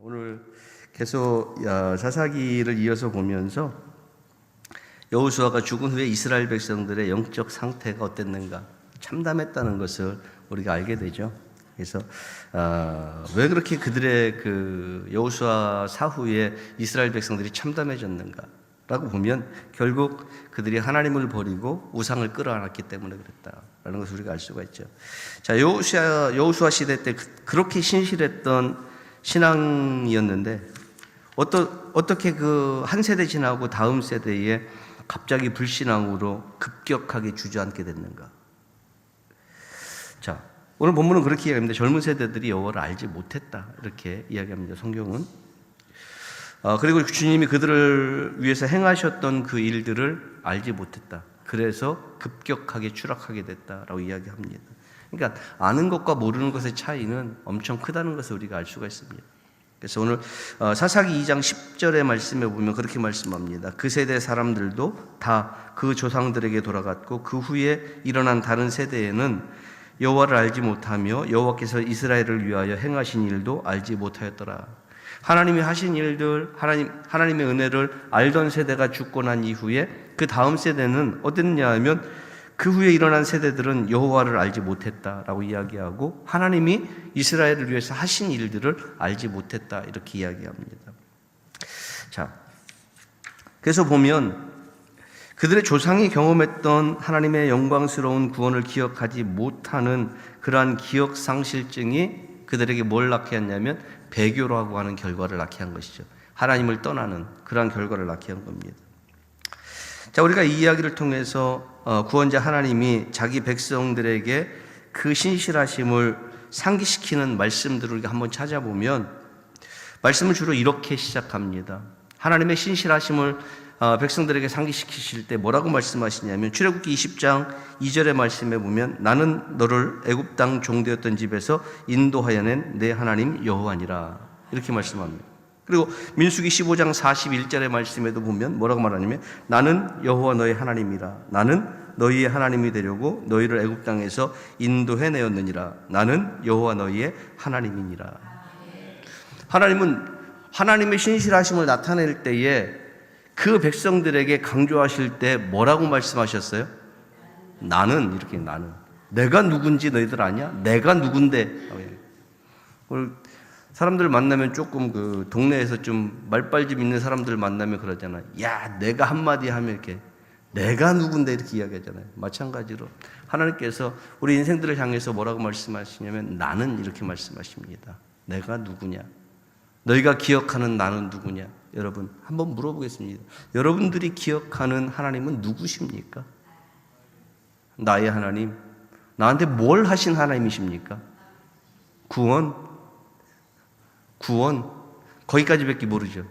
오늘 계속 사사기를 이어서 보면서 여호수아가 죽은 후에 이스라엘 백성들의 영적 상태가 어땠는가, 참담했다는 것을 우리가 알게 되죠. 그래서 왜 그렇게 그들의 그 여호수아 사후에 이스라엘 백성들이 참담해졌는가라고 보면 결국 그들이 하나님을 버리고 우상을 끌어안았기 때문에 그랬다라는 것을 우리가 알 수가 있죠. 자, 여호수아 시대 때 그렇게 신실했던 신앙이었는데 어떻게 그 한 세대 지나고 다음 세대에 갑자기 불신앙으로 급격하게 주저앉게 됐는가? 자, 오늘 본문은 그렇게 이야기합니다. 젊은 세대들이 여호와를 알지 못했다, 이렇게 이야기합니다. 성경은. 그리고 주님이 그들을 위해서 행하셨던 그 일들을 알지 못했다. 그래서 급격하게 추락하게 됐다라고 이야기합니다. 그러니까 아는 것과 모르는 것의 차이는 엄청 크다는 것을 우리가 알 수가 있습니다. 그래서 오늘 사사기 2장 10절의 말씀에 보면 그렇게 말씀합니다. 그 세대 사람들도 다 그 조상들에게 돌아갔고 그 후에 일어난 다른 세대에는 여호와를 알지 못하며 여호와께서 이스라엘을 위하여 행하신 일도 알지 못하였더라. 하나님이 하신 일들, 하나님의 은혜를 알던 세대가 죽고 난 이후에 그 다음 세대는 어땠냐 하면 그 후에 일어난 세대들은 여호와를 알지 못했다라고 이야기하고 하나님이 이스라엘을 위해서 하신 일들을 알지 못했다, 이렇게 이야기합니다. 자, 그래서 보면 그들의 조상이 경험했던 하나님의 영광스러운 구원을 기억하지 못하는 그러한 기억 상실증이 그들에게 뭘 낳게 했냐면 배교라고 하는 결과를 낳게 한 것이죠. 하나님을 떠나는 그러한 결과를 낳게 한 겁니다. 자, 우리가 이 이야기를 통해서 구원자 하나님이 자기 백성들에게 그 신실하심을 상기시키는 말씀들을 우리가 한번 찾아보면 말씀은 주로 이렇게 시작합니다. 하나님의 신실하심을 백성들에게 상기시키실 때 뭐라고 말씀하시냐면 출애굽기 20장 2절의 말씀에 보면 나는 너를 애굽 땅 종되었던 집에서 인도하여 낸 내 하나님 여호와니라, 이렇게 말씀합니다. 그리고 민수기 15장 41절의 말씀에도 보면 뭐라고 말하냐면 나는 여호와 너의 하나님이라, 나는 너희의 하나님이 되려고 너희를 애굽 땅에서 인도해 내었느니라, 나는 여호와 너희의 하나님이니라. 하나님은 하나님의 신실하심을 나타낼 때에 그 백성들에게 강조하실 때 뭐라고 말씀하셨어요? 나는, 이렇게 나는. 내가 누군지 너희들 아냐? 내가 누군데? 오늘 사람들 만나면 조금 그 동네에서 좀 말빨집 있는 사람들 만나면 그러잖아요. 야, 내가 한마디 하면 이렇게 내가 누군데 이렇게 이야기하잖아요. 마찬가지로 하나님께서 우리 인생들을 향해서 뭐라고 말씀하시냐면 나는, 이렇게 말씀하십니다. 내가 누구냐? 너희가 기억하는 나는 누구냐? 여러분 한번 물어보겠습니다. 여러분들이 기억하는 하나님은 누구십니까? 나의 하나님, 나한테 뭘 하신 하나님이십니까? 구원, 거기까지밖에 모르죠.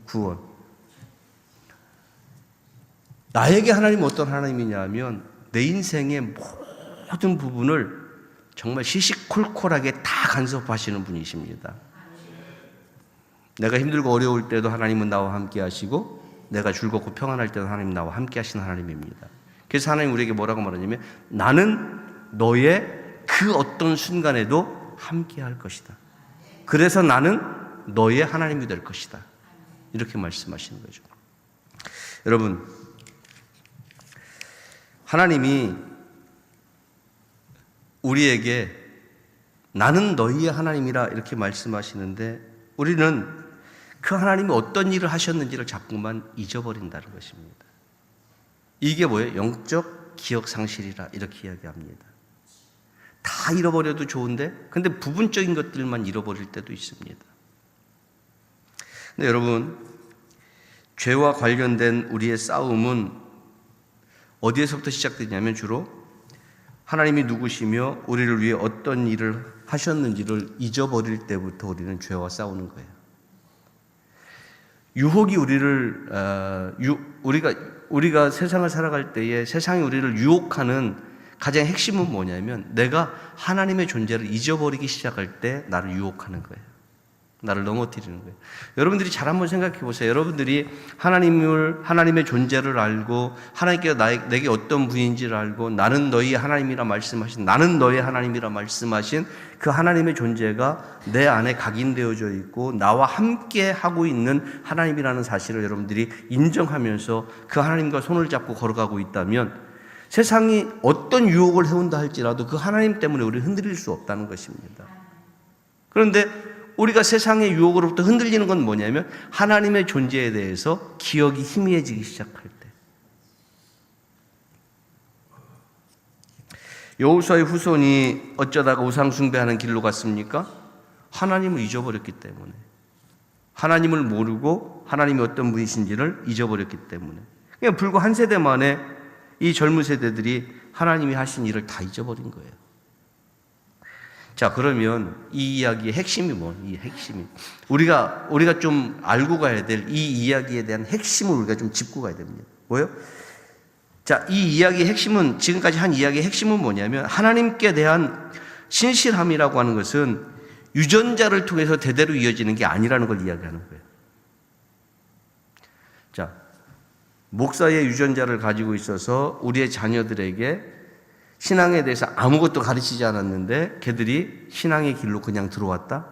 구원. 나에게 하나님은 어떤 하나님이냐 하면 내 인생의 모든 부분을 정말 시시콜콜하게 다 간섭하시는 분이십니다. 내가 힘들고 어려울 때도 하나님은 나와 함께 하시고 내가 즐겁고 평안할 때도 하나님은 나와 함께 하시는 하나님입니다. 그래서 하나님 우리에게 뭐라고 말하냐면 나는 너의 그 어떤 순간에도 함께 할 것이다. 그래서 나는 너의 하나님이 될 것이다, 이렇게 말씀하시는 거죠. 여러분, 하나님이 우리에게 나는 너희의 하나님이라 이렇게 말씀하시는데 우리는 그 하나님이 어떤 일을 하셨는지를 자꾸만 잊어버린다는 것입니다. 이게 뭐예요? 영적 기억 상실이라 이렇게 이야기합니다. 다 잃어버려도 좋은데 근데 부분적인 것들만 잃어버릴 때도 있습니다. 근데 여러분, 죄와 관련된 우리의 싸움은 어디에서부터 시작되냐면 주로 하나님이 누구시며 우리를 위해 어떤 일을 하셨는지를 잊어버릴 때부터 우리는 죄와 싸우는 거예요. 유혹이 우리가 세상을 살아갈 때에 세상이 우리를 유혹하는 가장 핵심은 뭐냐면 내가 하나님의 존재를 잊어버리기 시작할 때 나를 유혹하는 거예요. 나를 넘어뜨리는 거예요. 여러분들이 잘 한번 생각해 보세요. 여러분들이 하나님의 존재를 알고 하나님께서 내게 어떤 분인지를 알고 나는 너희 하나님이라 말씀하신 그 하나님의 존재가 내 안에 각인되어져 있고 나와 함께 하고 있는 하나님이라는 사실을 여러분들이 인정하면서 그 하나님과 손을 잡고 걸어가고 있다면 세상이 어떤 유혹을 해온다 할지라도 그 하나님 때문에 우리를 흔들릴 수 없다는 것입니다. 그런데 우리가 세상의 유혹으로부터 흔들리는 건 뭐냐면 하나님의 존재에 대해서 기억이 희미해지기 시작할 때. 여호수아의 후손이 어쩌다가 우상 숭배하는 길로 갔습니까? 하나님을 잊어버렸기 때문에. 하나님을 모르고 하나님이 어떤 분이신지를 잊어버렸기 때문에. 그냥 불과 한 세대 만에 이 젊은 세대들이 하나님이 하신 일을 다 잊어버린 거예요. 자, 그러면 이 이야기의 핵심이 이 핵심이. 우리가 좀 알고 가야 될 이 이야기에 대한 핵심을 우리가 좀 짚고 가야 됩니다. 뭐예요? 자, 이 이야기의 핵심은, 지금까지 한 이야기의 핵심은 뭐냐면, 하나님께 대한 신실함이라고 하는 것은 유전자를 통해서 대대로 이어지는 게 아니라는 걸 이야기하는 거예요. 자, 목사의 유전자를 가지고 있어서 우리의 자녀들에게 신앙에 대해서 아무것도 가르치지 않았는데 걔들이 신앙의 길로 그냥 들어왔다?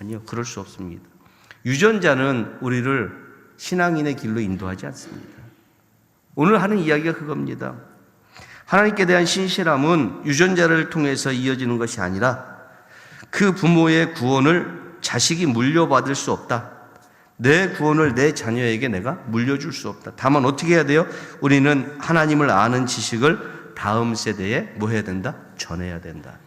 아니요, 그럴 수 없습니다. 유전자는 우리를 신앙인의 길로 인도하지 않습니다. 오늘 하는 이야기가 그겁니다. 하나님께 대한 신실함은 유전자를 통해서 이어지는 것이 아니라 그 부모의 구원을 자식이 물려받을 수 없다. 내 구원을 내 자녀에게 내가 물려줄 수 없다. 다만 어떻게 해야 돼요? 우리는 하나님을 아는 지식을 다음 세대에 뭐 해야 된다? 전해야 된다.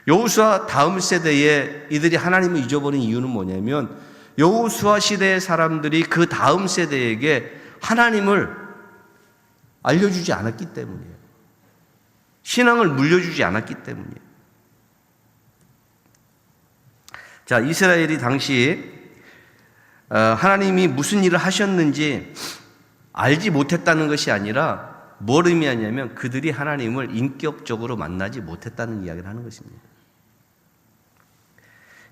여호수아 다음 세대에 이들이 하나님을 잊어버린 이유는 뭐냐면 여호수아 시대의 사람들이 그 다음 세대에게 하나님을 알려주지 않았기 때문이에요. 신앙을 물려주지 않았기 때문이에요. 자, 이스라엘이 당시 하나님이 무슨 일을 하셨는지 알지 못했다는 것이 아니라 뭘 의미하냐면 그들이 하나님을 인격적으로 만나지 못했다는 이야기를 하는 것입니다.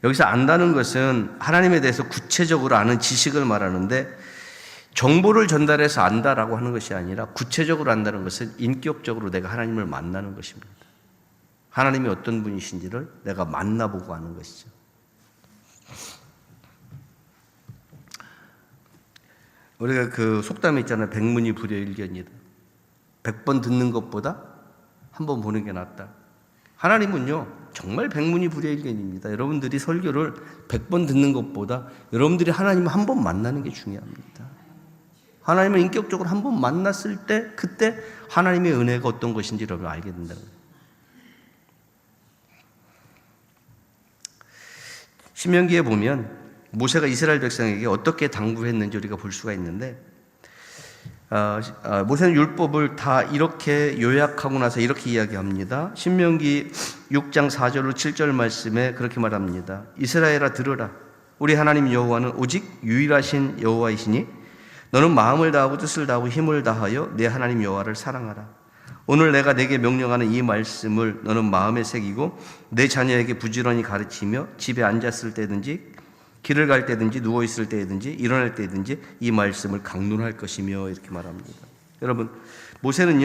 여기서 안다는 것은 하나님에 대해서 구체적으로 아는 지식을 말하는데 정보를 전달해서 안다라고 하는 것이 아니라 구체적으로 안다는 것은 인격적으로 내가 하나님을 만나는 것입니다. 하나님이 어떤 분이신지를 내가 만나보고 아는 것이죠. 우리가 그 속담이 있잖아요. 백문이 불여일견이다. 100번 듣는 것보다 한 번 보는 게 낫다. 하나님은요, 정말 백문이 불여일견입니다. 여러분들이 설교를 100번 듣는 것보다 여러분들이 하나님을 한 번 만나는 게 중요합니다. 하나님을 인격적으로 한 번 만났을 때, 그때 하나님의 은혜가 어떤 것인지 여러분 알게 된다는 거예요. 신명기에 보면 모세가 이스라엘 백성에게 어떻게 당부했는지 우리가 볼 수가 있는데 모세는 율법을 다 이렇게 요약하고 나서 이렇게 이야기합니다. 신명기 6장 4절로 7절 말씀에 그렇게 말합니다. 이스라엘아 들으라. 우리 하나님 여호와는 오직 유일하신 여호와이시니 너는 마음을 다하고 뜻을 다하고 힘을 다하여 내 하나님 여호와를 사랑하라. 오늘 내가 내게 명령하는 이 말씀을 너는 마음에 새기고 내 자녀에게 부지런히 가르치며 집에 앉았을 때든지 길을 갈 때든지 누워있을 때든지 일어날 때든지 이 말씀을 강론할 것이며 이렇게 말합니다. 여러분, 모세는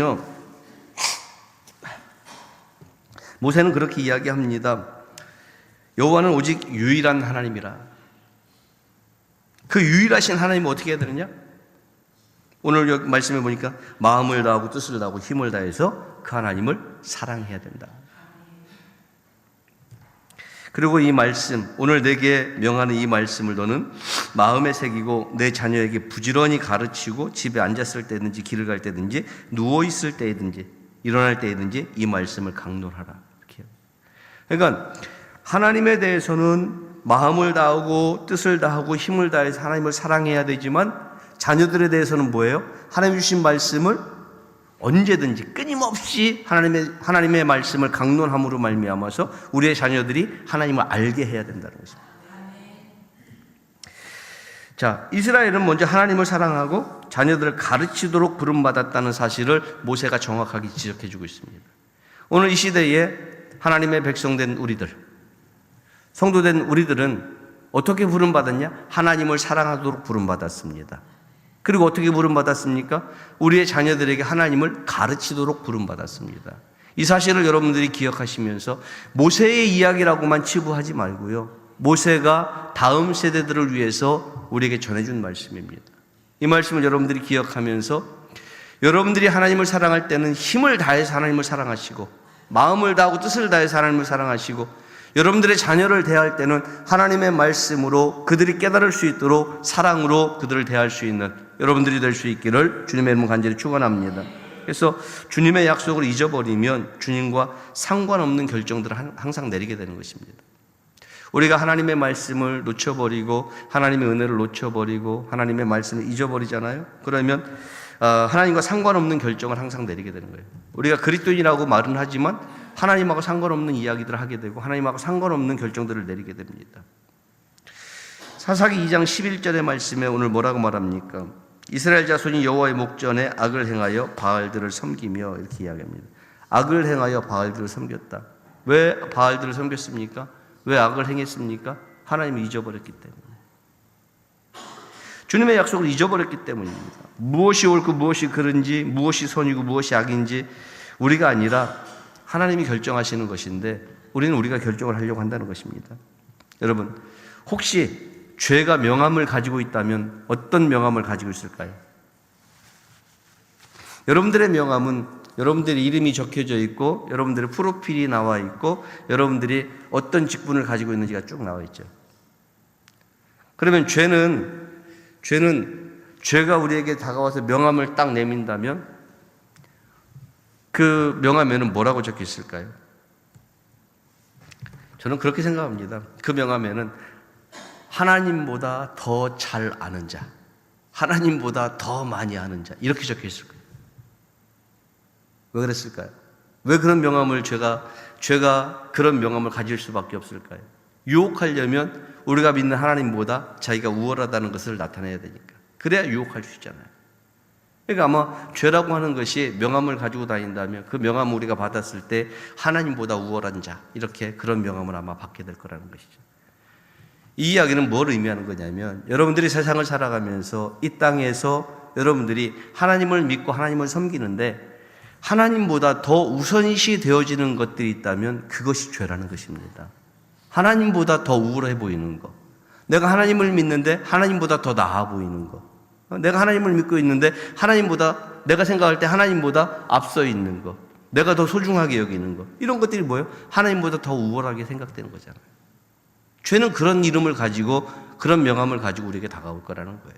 그렇게 이야기합니다. 여호와는 오직 유일한 하나님이라. 그 유일하신 하나님은 어떻게 해야 되느냐? 오늘 여기 말씀해 보니까 마음을 다하고 뜻을 다하고 힘을 다해서 그 하나님을 사랑해야 된다. 그리고 이 말씀, 오늘 내게 명하는 이 말씀을 너는 마음에 새기고 내 자녀에게 부지런히 가르치고 집에 앉았을 때든지 길을 갈 때든지 누워있을 때든지 일어날 때든지 이 말씀을 강론하라. 이렇게. 그러니까 하나님에 대해서는 마음을 다하고 뜻을 다하고 힘을 다해서 하나님을 사랑해야 되지만 자녀들에 대해서는 뭐예요? 하나님 주신 말씀을 언제든지 끊임없이 하나님의 말씀을 강론함으로 말미암아서 우리의 자녀들이 하나님을 알게 해야 된다는 것입니다. 자, 이스라엘은 먼저 하나님을 사랑하고 자녀들을 가르치도록 부름받았다는 사실을 모세가 정확하게 지적해 주고 있습니다. 오늘 이 시대에 하나님의 백성된 우리들, 성도된 우리들은 어떻게 부름받았냐? 하나님을 사랑하도록 부름받았습니다. 그리고 어떻게 부름받았습니까? 우리의 자녀들에게 하나님을 가르치도록 부름받았습니다. 이 사실을 여러분들이 기억하시면서 모세의 이야기라고만 치부하지 말고요, 모세가 다음 세대들을 위해서 우리에게 전해준 말씀입니다. 이 말씀을 여러분들이 기억하면서 여러분들이 하나님을 사랑할 때는 힘을 다해서 하나님을 사랑하시고, 마음을 다하고 뜻을 다해서 하나님을 사랑하시고, 여러분들의 자녀를 대할 때는 하나님의 말씀으로 그들이 깨달을 수 있도록 사랑으로 그들을 대할 수 있는 여러분들이 될 수 있기를 주님의 이름으로 간절히 축원합니다. 그래서 주님의 약속을 잊어버리면 주님과 상관없는 결정들을 항상 내리게 되는 것입니다. 우리가 하나님의 말씀을 놓쳐버리고 하나님의 은혜를 놓쳐버리고 하나님의 말씀을 잊어버리잖아요. 그러면 하나님과 상관없는 결정을 항상 내리게 되는 거예요. 우리가 그리스도인이라고 말은 하지만 하나님하고 상관없는 이야기들을 하게 되고 하나님하고 상관없는 결정들을 내리게 됩니다. 사사기 2장 11절의 말씀에 오늘 뭐라고 말합니까? 이스라엘 자손이 여호와의 목전에 악을 행하여 바알들을 섬기며, 이렇게 이야기합니다. 악을 행하여 바알들을 섬겼다. 왜 바알들을 섬겼습니까? 왜 악을 행했습니까? 하나님을 잊어버렸기 때문에. 주님의 약속을 잊어버렸기 때문입니다. 무엇이 옳고 무엇이 그른지, 무엇이 선이고 무엇이 악인지 우리가 아니라 하나님이 결정하시는 것인데 우리는 우리가 결정을 하려고 한다는 것입니다. 여러분, 혹시 죄가 명함을 가지고 있다면 어떤 명함을 가지고 있을까요? 여러분들의 명함은 여러분들의 이름이 적혀져 있고 여러분들의 프로필이 나와 있고 여러분들이 어떤 직분을 가지고 있는지가 쭉 나와 있죠. 그러면 죄가 우리에게 다가와서 명함을 딱 내민다면 그 명함에는 뭐라고 적혀 있을까요? 저는 그렇게 생각합니다. 그 명함에는 하나님보다 더 잘 아는 자, 하나님보다 더 많이 아는 자, 이렇게 적혀 있을 거예요. 왜 그랬을까요? 왜 그런 명함을 죄가 그런 명함을 가질 수밖에 없을까요? 유혹하려면 우리가 믿는 하나님보다 자기가 우월하다는 것을 나타내야 되니까. 그래야 유혹할 수 있잖아요. 그러니까 아마 죄라고 하는 것이 명함을 가지고 다닌다면 그 명함을 우리가 받았을 때 하나님보다 우월한 자, 이렇게 그런 명함을 아마 받게 될 거라는 것이죠. 이 이야기는 뭘 의미하는 거냐면 여러분들이 세상을 살아가면서 이 땅에서 여러분들이 하나님을 믿고 하나님을 섬기는데 하나님보다 더 우선시 되어지는 것들이 있다면 그것이 죄라는 것입니다. 하나님보다 더 우월해 보이는 것, 내가 하나님을 믿는데 하나님보다 더 나아 보이는 것, 내가 하나님을 믿고 있는데 하나님보다, 내가 생각할 때 하나님보다 앞서 있는 것, 내가 더 소중하게 여기는 것, 이런 것들이 뭐예요? 하나님보다 더 우월하게 생각되는 거잖아요. 죄는 그런 이름을 가지고 그런 명함을 가지고 우리에게 다가올 거라는 거예요.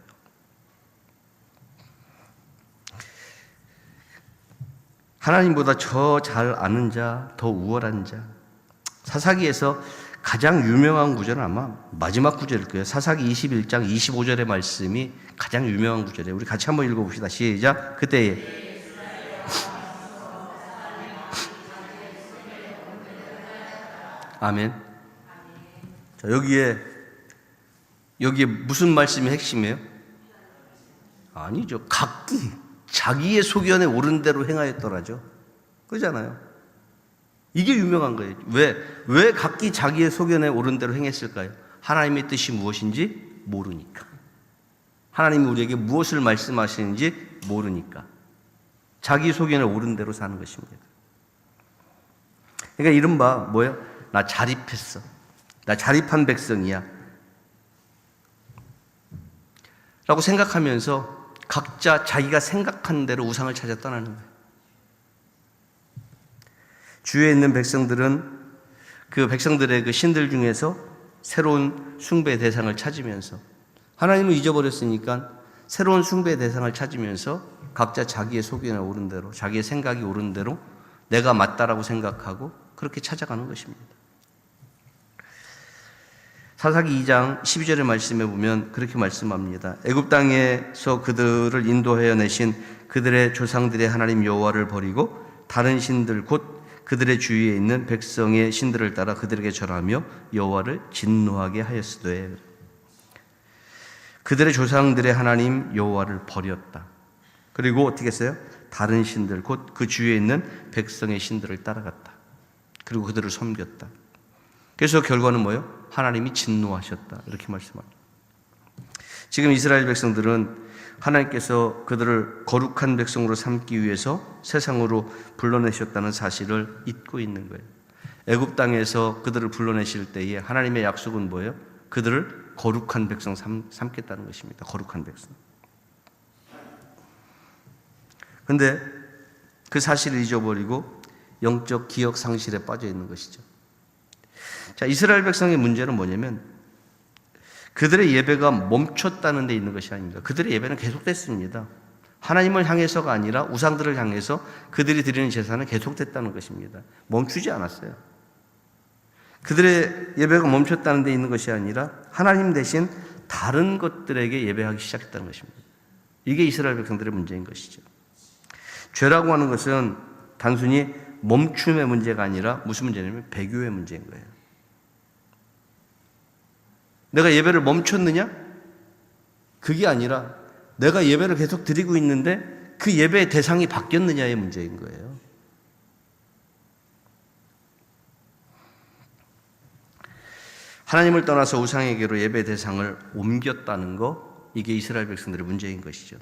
하나님보다 더 잘 아는 자, 더 우월한 자. 사사기에서 가장 유명한 구절은 아마 마지막 구절일 거예요. 사사기 21장 25절의 말씀이 가장 유명한 구절이에요. 우리 같이 한번 읽어봅시다. 시작. 그때에 아멘. 자, 여기에 무슨 말씀이 핵심이에요? 아니죠. 각기 자기의 소견에 옳은 대로 행하였더라죠. 그러잖아요. 이게 유명한 거예요. 왜 각기 자기의 소견에 옳은 대로 행했을까요? 하나님의 뜻이 무엇인지 모르니까. 하나님이 우리에게 무엇을 말씀하시는지 모르니까. 자기 소견에 옳은 대로 사는 것입니다. 그러니까 이른바 뭐예요? 나 자립했어. 나 자립한 백성이야. 라고 생각하면서 각자 자기가 생각한 대로 우상을 찾아 떠나는 거예요. 주위에 있는 백성들은 그 백성들의 그 신들 중에서 새로운 숭배 대상을 찾으면서 하나님을 잊어버렸으니까 새로운 숭배 대상을 찾으면서 각자 자기의 소견에 오른 대로, 자기의 생각이 옳은 대로 내가 맞다라고 생각하고 그렇게 찾아가는 것입니다. 사사기 2장 12절의 말씀에 보면 그렇게 말씀합니다. 애굽 땅에서 그들을 인도하여 내신 그들의 조상들의 하나님 여호와를 버리고 다른 신들 곧 그들의 주위에 있는 백성의 신들을 따라 그들에게 절하며 여호와를 진노하게 하였으되 그들의 조상들의 하나님 여호와를 버렸다. 그리고 어떻게 했어요? 다른 신들 곧 그 주위에 있는 백성의 신들을 따라갔다. 그리고 그들을 섬겼다. 그래서 결과는 뭐예요? 하나님이 진노하셨다. 이렇게 말씀합니다. 지금 이스라엘 백성들은 하나님께서 그들을 거룩한 백성으로 삼기 위해서 세상으로 불러내셨다는 사실을 잊고 있는 거예요. 애굽 땅에서 그들을 불러내실 때에 하나님의 약속은 뭐예요? 그들을 거룩한 백성 삼겠다는 것입니다. 거룩한 백성. 그런데 그 사실을 잊어버리고 영적 기억 상실에 빠져 있는 것이죠. 자, 이스라엘 백성의 문제는 뭐냐면 그들의 예배가 멈췄다는 데 있는 것이 아닙니다. 그들의 예배는 계속됐습니다. 하나님을 향해서가 아니라 우상들을 향해서 그들이 드리는 제사는 계속됐다는 것입니다. 멈추지 않았어요. 그들의 예배가 멈췄다는 데 있는 것이 아니라 하나님 대신 다른 것들에게 예배하기 시작했다는 것입니다. 이게 이스라엘 백성들의 문제인 것이죠. 죄라고 하는 것은 단순히 멈춤의 문제가 아니라 무슨 문제냐면 배교의 문제인 거예요. 내가 예배를 멈췄느냐? 그게 아니라 내가 예배를 계속 드리고 있는데 그 예배의 대상이 바뀌었느냐의 문제인 거예요. 하나님을 떠나서 우상에게로 예배 대상을 옮겼다는 거, 이게 이스라엘 백성들의 문제인 것이죠.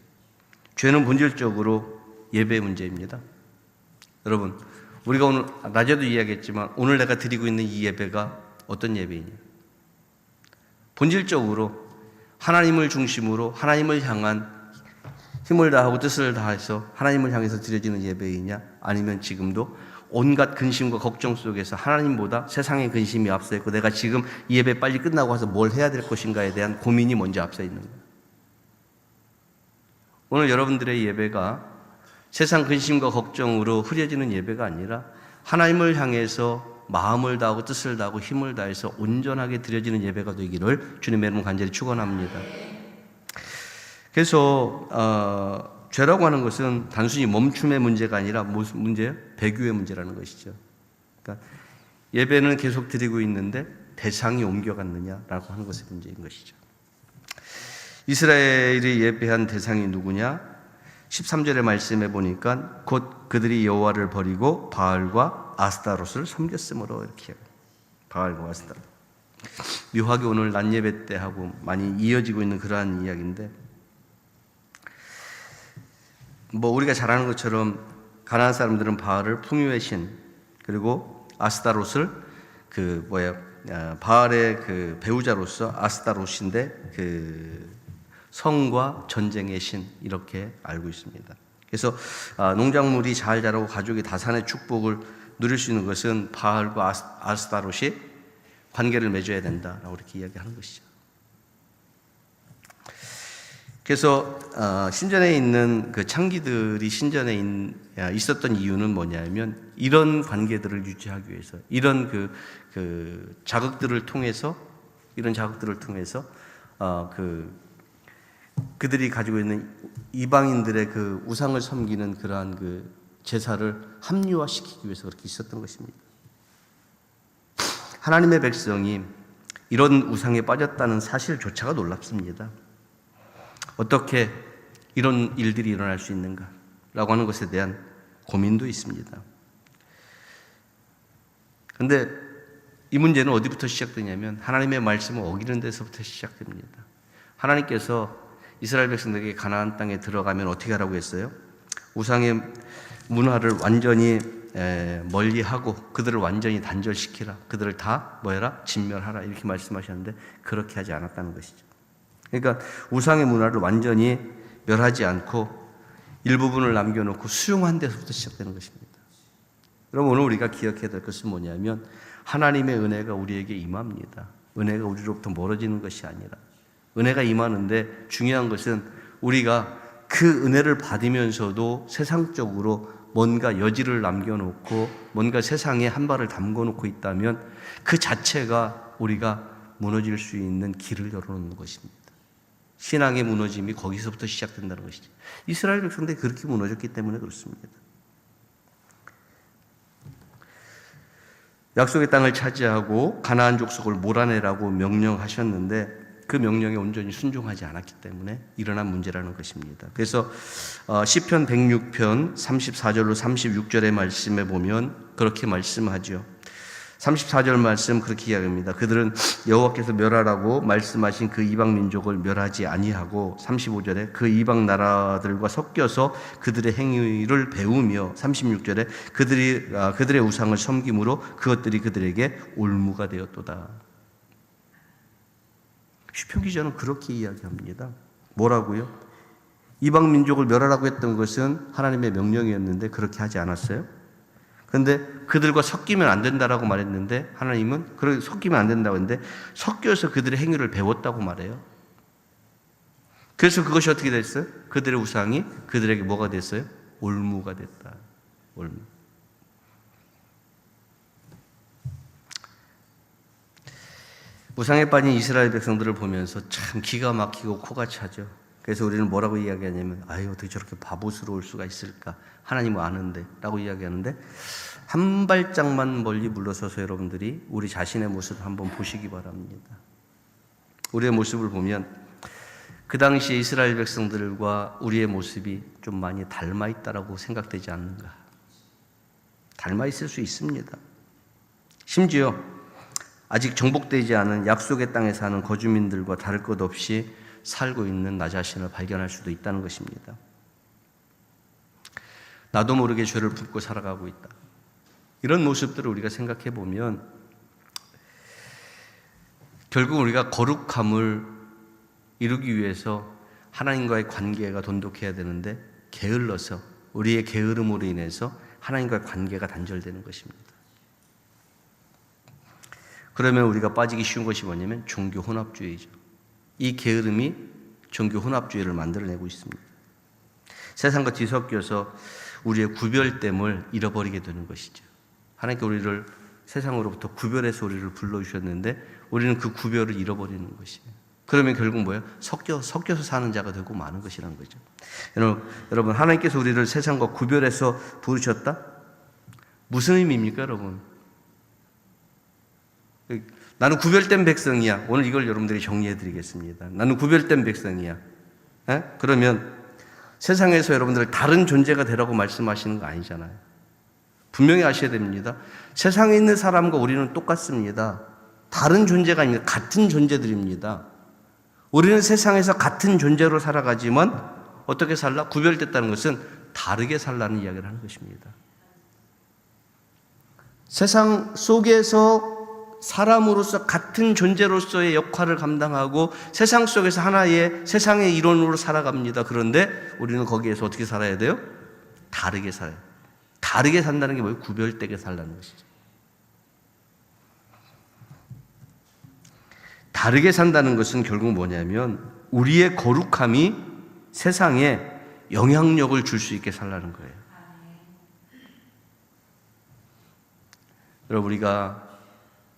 죄는 본질적으로 예배의 문제입니다. 여러분, 우리가 오늘 낮에도 이야기했지만 오늘 내가 드리고 있는 이 예배가 어떤 예배이냐? 본질적으로 하나님을 중심으로 하나님을 향한 힘을 다하고 뜻을 다해서 하나님을 향해서 드려지는 예배이냐? 아니면 지금도 온갖 근심과 걱정 속에서 하나님보다 세상의 근심이 앞서 있고 내가 지금 이 예배 빨리 끝나고 와서 뭘 해야 될 것인가에 대한 고민이 먼저 앞서 있는 거예요. 오늘 여러분들의 예배가 세상 근심과 걱정으로 흐려지는 예배가 아니라 하나님을 향해서 마음을 다하고 뜻을 다하고 힘을 다해서 온전하게 드려지는 예배가 되기를 주님의 이름으로 간절히 축원합니다. 그래서 죄라고 하는 것은 단순히 멈춤의 문제가 아니라 무슨 문제예요? 배교의 문제라는 것이죠. 그러니까 예배는 계속 드리고 있는데 대상이 옮겨갔느냐라고 하는 것의 문제인 것이죠. 이스라엘이 예배한 대상이 누구냐? 13절의 말씀에 보니까 곧 그들이 여호와를 버리고 바알과 아스타롯을 섬겼으므로 이렇게 바알과 아스타롯. 묘하게 오늘 낮 예배 때 하고 많이 이어지고 있는 그러한 이야기인데 우리가 잘 아는 것처럼 가나안 사람들은 바알을 풍요의 신 그리고 아스타롯을 바알의 그 배우자로서 아스타롯인데 성과 전쟁의 신 이렇게 알고 있습니다. 그래서 농작물이 잘 자라고 가족이 다산의 축복을 누릴 수 있는 것은 바알과 아스타롯이 관계를 맺어야 된다라고 이렇게 이야기하는 것이죠. 그래서 신전에 있는 그 창기들이 신전에 있었던 이유는 뭐냐면 이런 관계들을 유지하기 위해서 이런 자극들을 통해서 그들이 가지고 있는 이방인들의 그 우상을 섬기는 그러한 그 제사를 합리화시키기 위해서 그렇게 있었던 것입니다. 하나님의 백성이 이런 우상에 빠졌다는 사실조차가 놀랍습니다. 어떻게 이런 일들이 일어날 수 있는가라고 하는 것에 대한 고민도 있습니다. 그런데 이 문제는 어디부터 시작되냐면 하나님의 말씀을 어기는 데서부터 시작됩니다. 하나님께서 이스라엘 백성들에게 가나안 땅에 들어가면 어떻게 하라고 했어요? 우상의 문화를 완전히 멀리하고 그들을 완전히 단절시키라. 그들을 다 진멸하라. 이렇게 말씀하셨는데 그렇게 하지 않았다는 것이죠. 그러니까 우상의 문화를 완전히 멸하지 않고 일부분을 남겨놓고 수용한 데서부터 시작되는 것입니다. 여러분, 오늘 우리가 기억해야 될 것은 뭐냐면 하나님의 은혜가 우리에게 임합니다. 은혜가 우리로부터 멀어지는 것이 아니라 은혜가 임하는데 중요한 것은 우리가 그 은혜를 받으면서도 세상적으로 뭔가 여지를 남겨놓고 뭔가 세상에 한 발을 담궈놓고 있다면 그 자체가 우리가 무너질 수 있는 길을 열어놓는 것입니다. 신앙의 무너짐이 거기서부터 시작된다는 것이죠. 이스라엘 백성들이 그렇게 무너졌기 때문에 그렇습니다. 약속의 땅을 차지하고 가나안 족속을 몰아내라고 명령하셨는데 그 명령에 온전히 순종하지 않았기 때문에 일어난 문제라는 것입니다. 그래서 시편 106편 34절로 36절의 말씀에 보면 그렇게 말씀하죠. 34절 말씀 그렇게 이야기합니다. 그들은 여호와께서 멸하라고 말씀하신 그 이방 민족을 멸하지 아니하고 35절에 그 이방 나라들과 섞여서 그들의 행위를 배우며 36절에 그들의 우상을 섬김으로 그것들이 그들에게 올무가 되었도다. 시편 기자는 그렇게 이야기합니다. 뭐라고요? 이방 민족을 멸하라고 했던 것은 하나님의 명령이었는데 그렇게 하지 않았어요. 그런데 그들과 섞이면 안 된다라고 말했는데 하나님은 섞이면 안 된다고 했는데 섞여서 그들의 행위를 배웠다고 말해요. 그래서 그것이 어떻게 됐어요? 그들의 우상이 그들에게 뭐가 됐어요? 올무가 됐다. 올무. 우상에 빠진 이스라엘 백성들을 보면서 참 기가 막히고 코가 차죠. 그래서 우리는 뭐라고 이야기하냐면 어떻게 저렇게 바보스러울 수가 있을까? 하나님은 아는데 라고 이야기하는데 한 발짝만 멀리 물러서서 여러분들이 우리 자신의 모습을 한번 보시기 바랍니다. 우리의 모습을 보면 그 당시 이스라엘 백성들과 우리의 모습이 좀 많이 닮아 있다라고 생각되지 않는가? 닮아 있을 수 있습니다. 심지어 아직 정복되지 않은 약속의 땅에 사는 거주민들과 다를 것 없이 살고 있는 나 자신을 발견할 수도 있다는 것입니다. 나도 모르게 죄를 품고 살아가고 있다. 이런 모습들을 우리가 생각해 보면 결국 우리가 거룩함을 이루기 위해서 하나님과의 관계가 돈독해야 되는데 게을러서 우리의 게으름으로 인해서 하나님과의 관계가 단절되는 것입니다. 그러면 우리가 빠지기 쉬운 것이 뭐냐면 종교 혼합주의죠. 이 게으름이 종교 혼합주의를 만들어내고 있습니다. 세상과 뒤섞여서 우리의 구별됨을 잃어버리게 되는 것이죠. 하나님께 우리를 세상으로부터 구별해서 우리를 불러주셨는데 우리는 그 구별을 잃어버리는 것이에요. 그러면 결국 뭐예요? 섞여서 사는 자가 되고 마는 것이라는 거죠. 여러분, 하나님께서 우리를 세상과 구별해서 부르셨다? 무슨 의미입니까, 여러분? 나는 구별된 백성이야. 오늘 이걸 여러분들이 정리해 드리겠습니다. 나는 구별된 백성이야. 그러면 세상에서 여러분들 다른 존재가 되라고 말씀하시는 거 아니잖아요. 분명히 아셔야 됩니다. 세상에 있는 사람과 우리는 똑같습니다. 다른 존재가 아닙니다. 같은 존재들입니다. 우리는 세상에서 같은 존재로 살아가지만 어떻게 살라? 구별됐다는 것은 다르게 살라는 이야기를 하는 것입니다. 세상 속에서 사람으로서 같은 존재로서의 역할을 감당하고 세상 속에서 하나의 세상의 일원으로 살아갑니다. 그런데 우리는 거기에서 어떻게 살아야 돼요? 다르게 살아요. 다르게 산다는 게 뭐예요? 구별되게 살라는 것이죠. 다르게 산다는 것은 결국 뭐냐면 우리의 거룩함이 세상에 영향력을 줄 수 있게 살라는 거예요. 여러분, 우리가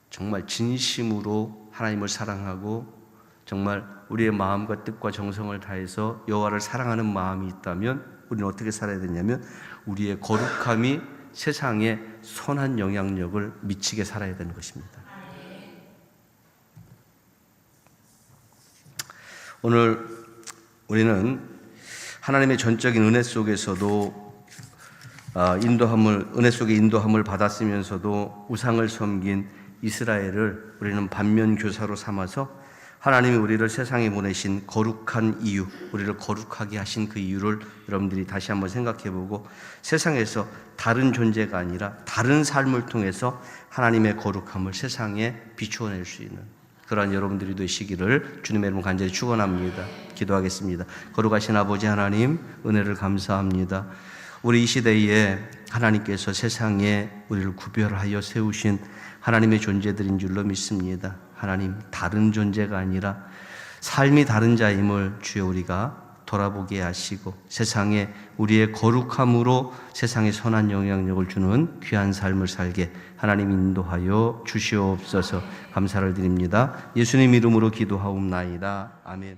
정말 진심으로 하나님을 사랑하고 정말 우리의 마음과 뜻과 정성을 다해서 여호와를 사랑하는 마음이 있다면 우리는 어떻게 살아야 되냐면 우리의 거룩함이 세상에 선한 영향력을 미치게 살아야 되는 것입니다. 오늘 우리는 하나님의 전적인 은혜 속에서도 은혜 속에 인도함을 받았으면서도 우상을 섬긴 이스라엘을 우리는 반면 교사로 삼아서 하나님이 우리를 세상에 보내신 거룩한 이유, 우리를 거룩하게 하신 그 이유를 여러분들이 다시 한번 생각해보고 세상에서 다른 존재가 아니라 다른 삶을 통해서 하나님의 거룩함을 세상에 비추어낼 수 있는 그러한 여러분들이 되시기를 주님의 이름으로 간절히 축원합니다. 기도하겠습니다. 거룩하신 아버지 하나님, 은혜를 감사합니다. 우리 이 시대에 하나님께서 세상에 우리를 구별하여 세우신 하나님의 존재들인 줄로 믿습니다. 하나님, 다른 존재가 아니라 삶이 다른 자임을 주여 우리가 돌아보게 하시고 세상에 우리의 거룩함으로 세상에 선한 영향력을 주는 귀한 삶을 살게 하나님 인도하여 주시옵소서. 감사를 드립니다. 예수님 이름으로 기도하옵나이다. 아멘.